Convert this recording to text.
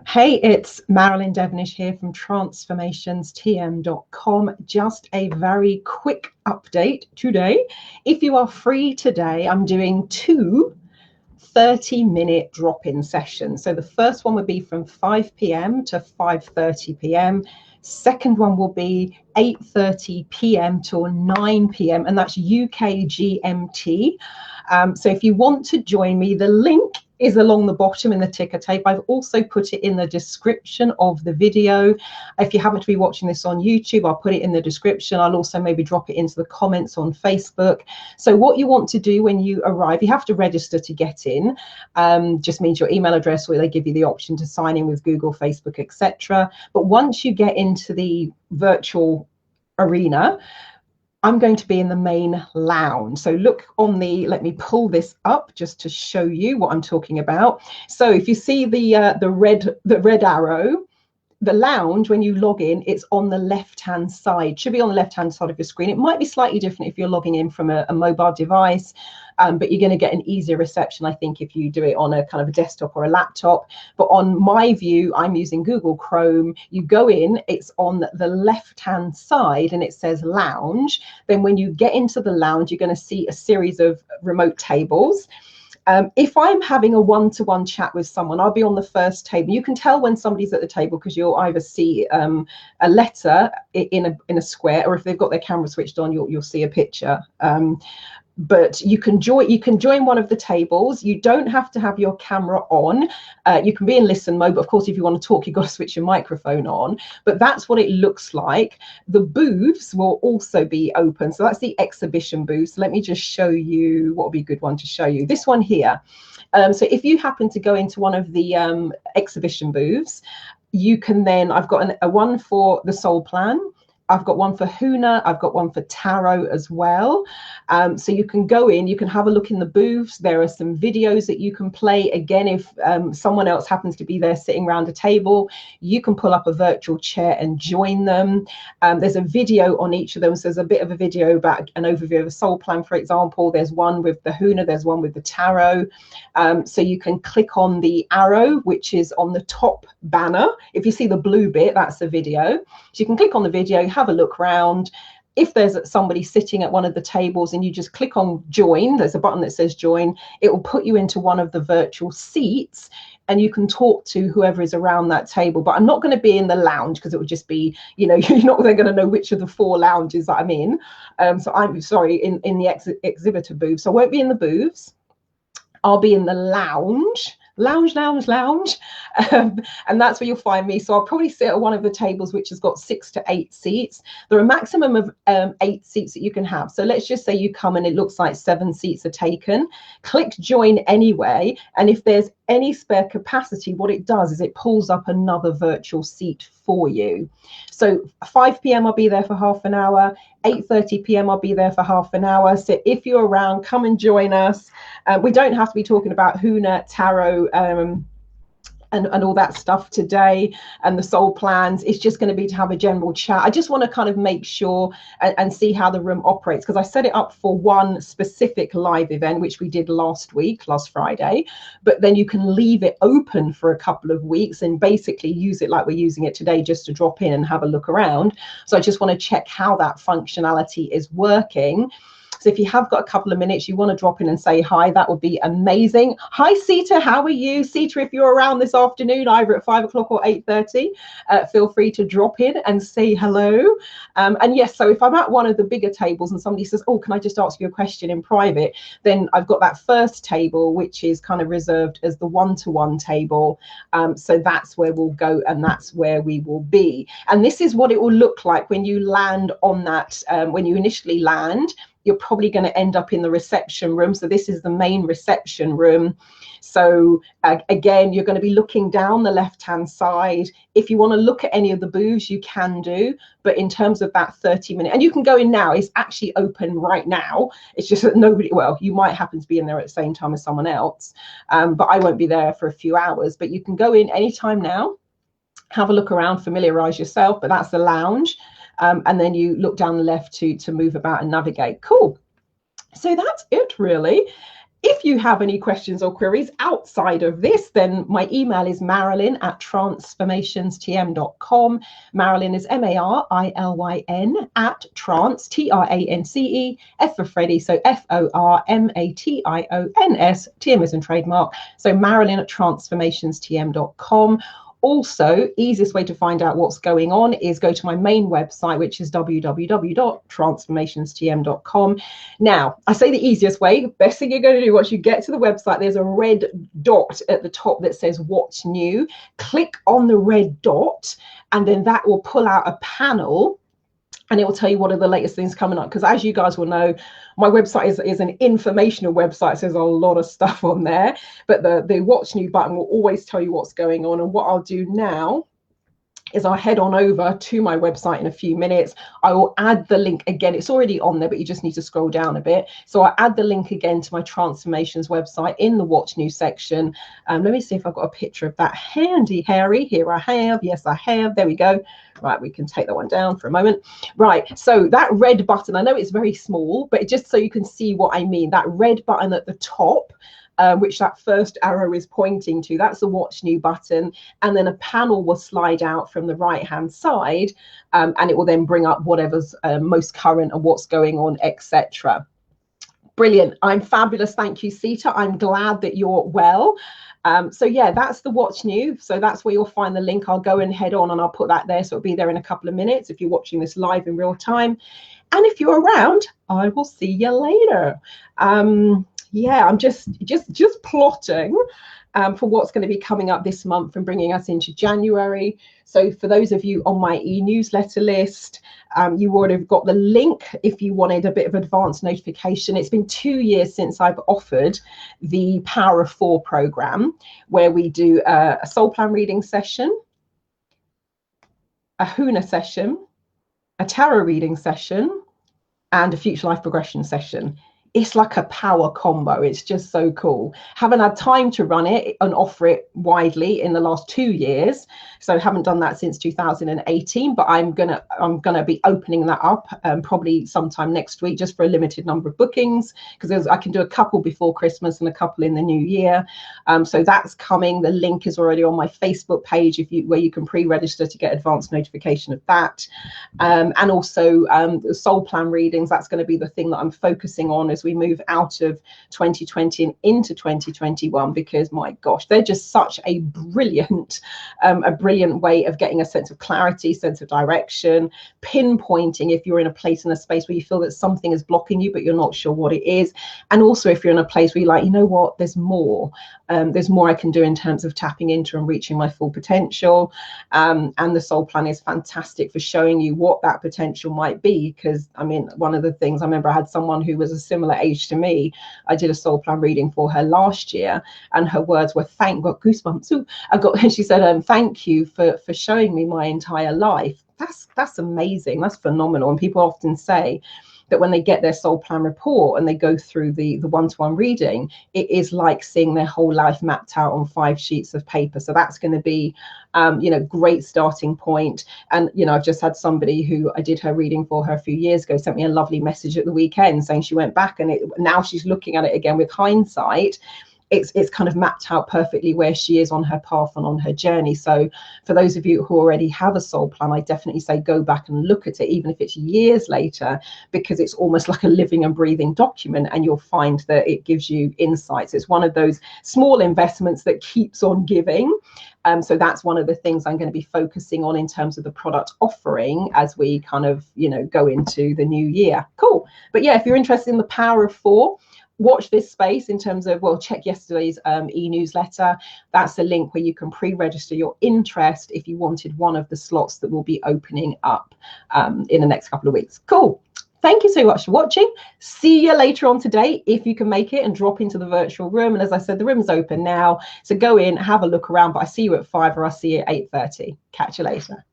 Hey, it's Marilyn Devonish here from transformationstm.com. Just a very quick update today. If you are free today, I'm doing two 30-minute drop-in sessions. So the first one would be from 5 p.m. to 5:30 p.m. Second one will be 8:30 p.m. till 9 p.m. and that's UK GMT. So if you want to join me, the link is along the bottom in the ticker tape. I've also put it in the description of the video. If you happen to be watching this on YouTube, I'll put it in the description. I'll also maybe drop it into the comments on Facebook. So what you want to do when you arrive, you have to register to get in. Just means your email address, or they give you the option to sign in with Google, Facebook, etc. But once you get into the virtual arena, I'm going to be in the main lounge. So look on the, let me pull this up just to show you what I'm talking about. So if you see the red arrow, the lounge, when you log in, it's on the left-hand side. Should be on the left-hand side of your screen. It might be slightly different if you're logging in from a mobile device, but you're going to get an easier reception, I think, if you do it on a kind of a desktop or a laptop. But on my view, I'm using Google Chrome. You go in, it's on the left-hand side, and it says lounge. Then when you get into the lounge, you're going to see a series of remote tables. If I'm having a one-to-one chat with someone, I'll be on the first table. You can tell when somebody's at the table because you'll either see a letter in a square, or if they've got their camera switched on, you'll see a picture. But you can join one of the tables. You don't have to have your camera on. You can be in listen mode, but of course, if you want to talk, you've got to switch your microphone on. But that's what it looks like. The booths will also be open. So that's the exhibition booth. So let me just show you what would be a good one to show you. This one here. So if you happen to go into one of the exhibition booths, you can then, I've got a one for the soul plan. I've got one for Huna, I've got one for Tarot as well. So you can go in, you can have a look in the booths. There are some videos that you can play. Again, if someone else happens to be there sitting around a table, you can pull up a virtual chair and join them. There's a video on each of them. So there's a bit of a video about an overview of a soul plan, for example. There's one with the Huna, there's one with the Tarot. So you can click on the arrow, which is on the top banner. If you see the blue bit, that's the video. So you can click on the video, have a look around. If there's somebody sitting at one of the tables and you just click on join, there's a button that says join, it will put you into one of the virtual seats and you can talk to whoever is around that table. But I'm not going to be in the lounge because it would just be, you know, you're not going to know which of the four lounges that I'm in. So I'm sorry, in the exhibitor booth. So I won't be in the booths. I'll be in the lounge. Lounge, and that's where you'll find me. So I'll probably sit at one of the tables which has got 6 to 8 seats. There are a maximum of 8 seats that you can have. So let's just say you come and it looks like 7 seats are taken. Click join anyway, and if there's any spare capacity, what it does is it pulls up another virtual seat for you. So 5 p.m. I'll be there for half an hour. 8:30 p.m. I'll be there for half an hour. So if you're around, come and join us. We don't have to be talking about Huna, Tarot, and all that stuff today, and the soul plans. It's just going to be to have a general chat. I just want to kind of make sure and see how the room operates, because I set it up for one specific live event, which we did last Friday, but then you can leave it open for a couple of weeks and basically use it like we're using it today, just to drop in and have a look around. So I just want to check how that functionality is working. So if you have got a couple of minutes, you want to drop in and say hi, that would be amazing. Hi, Sita, how are you? Sita, if you're around this afternoon, either at 5 o'clock or 8:30, feel free to drop in and say hello. And yes, so if I'm at one of the bigger tables and somebody says, oh, can I just ask you a question in private? Then I've got that first table, which is kind of reserved as the one-to-one table. So that's where we'll go and that's where we will be. And this is what it will look like when you land on that, when you initially land. You're probably going to end up in the reception room. So this is the main reception room. So again, you're going to be looking down the left-hand side. If you want to look at any of the booths, you can do. But in terms of that 30-minute, and you can go in now, it's actually open right now. It's just that nobody, well, you might happen to be in there at the same time as someone else. But I won't be there for a few hours. But you can go in anytime now, have a look around, familiarize yourself. But that's the lounge. And then you look down the left to move about and navigate. Cool. So that's it, really. If you have any questions or queries outside of this, then my email is marilyn@transformationstm.com. Marilyn is Marilyn @ trance, F for Freddie, so FORMATIONS, TM as in trademark. So marilyn@transformationstm.com. Also, easiest way to find out what's going on is go to my main website, which is www.transformationstm.com. Now, I say the easiest way. Best thing you're going to do once you get to the website, there's a red dot at the top that says what's new. Click on the red dot, and then that will pull out a panel, and it will tell you what are the latest things coming up. Because as you guys will know, my website is an informational website, so there's a lot of stuff on there. But the what's new button will always tell you what's going on. And what I'll do now is I'll head on over to my website in a few minutes. I will add the link again. It's already on there, but you just need to scroll down a bit. So I'll add the link again to my transformations website in the What's New section. Let me see if I've got a picture of that handy, Harry. Here I have. Yes, I have. There we go. Right, we can take that one down for a moment. Right, so that red button, I know it's very small, but just so you can see what I mean, that red button at the top, which that first arrow is pointing to, that's the What's New button. And then a panel will slide out from the right hand side, and it will then bring up whatever's most current and what's going on, etc. Brilliant. I'm fabulous. Thank you, Sita. I'm glad that you're well. So yeah, that's the What's New. So that's where you'll find the link. I'll go and head on and I'll put that there. So it'll be there in a couple of minutes if you're watching this live in real time. And if you're around, I will see you later. Yeah, I'm just plotting for what's going to be coming up this month and bringing us into January. So for those of you on my e-newsletter list, you would have got the link if you wanted a bit of advanced notification. It's been 2 years since I've offered the Power of 4 program, where we do a soul plan reading session, a Huna session, a tarot reading session, and a future life progression session. It's like a power combo. It's just so cool. Haven't had time to run it and offer it widely in the last 2 years, so haven't done that since 2018. But I'm gonna be opening that up probably sometime next week, just for a limited number of bookings, because I can do a couple before Christmas and a couple in the new year. So that's coming. The link is already on my Facebook page where you can pre-register to get advanced notification of that. And also the soul plan readings. That's going to be the thing that I'm focusing on as we move out of 2020 and into 2021, because my gosh, they're just such a brilliant way of getting a sense of clarity, sense of direction, pinpointing if you're in a place in a space where you feel that something is blocking you but you're not sure what it is. And also if you're in a place where you're like, you know what, there's more I can do in terms of tapping into and reaching my full potential. And the soul plan is fantastic for showing you what that potential might be. Because I mean, one of the things, I remember I had someone who was a similar age to me. I did a soul plan reading for her last year, and her words were, got goosebumps. Ooh, and she said, thank you for showing me my entire life. That's amazing. That's phenomenal. And people often say that when they get their soul plan report and they go through the one-to-one reading, it is like seeing their whole life mapped out on 5 sheets of paper. So that's going to be great starting point. And I've just had somebody who I did her reading for her a few years ago sent me a lovely message at the weekend saying she went back and now she's looking at it again with hindsight. It's kind of mapped out perfectly where she is on her path and on her journey. So for those of you who already have a soul plan, I definitely say go back and look at it, even if it's years later, because it's almost like a living and breathing document, and you'll find that it gives you insights. It's one of those small investments that keeps on giving. So that's one of the things I'm going to be focusing on in terms of the product offering as we kind of, go into the new year. Cool. But yeah, if you're interested in the Power of 4, watch this space in terms of, check yesterday's e-newsletter. That's a link where you can pre-register your interest if you wanted one of the slots that will be opening up in the next couple of weeks. Cool. Thank you so much for watching. See you later on today if you can make it and drop into the virtual room. And as I said, the room is open now. So go in, have a look around, but I see you at 5 or I'll see you at 8:30. Catch you later.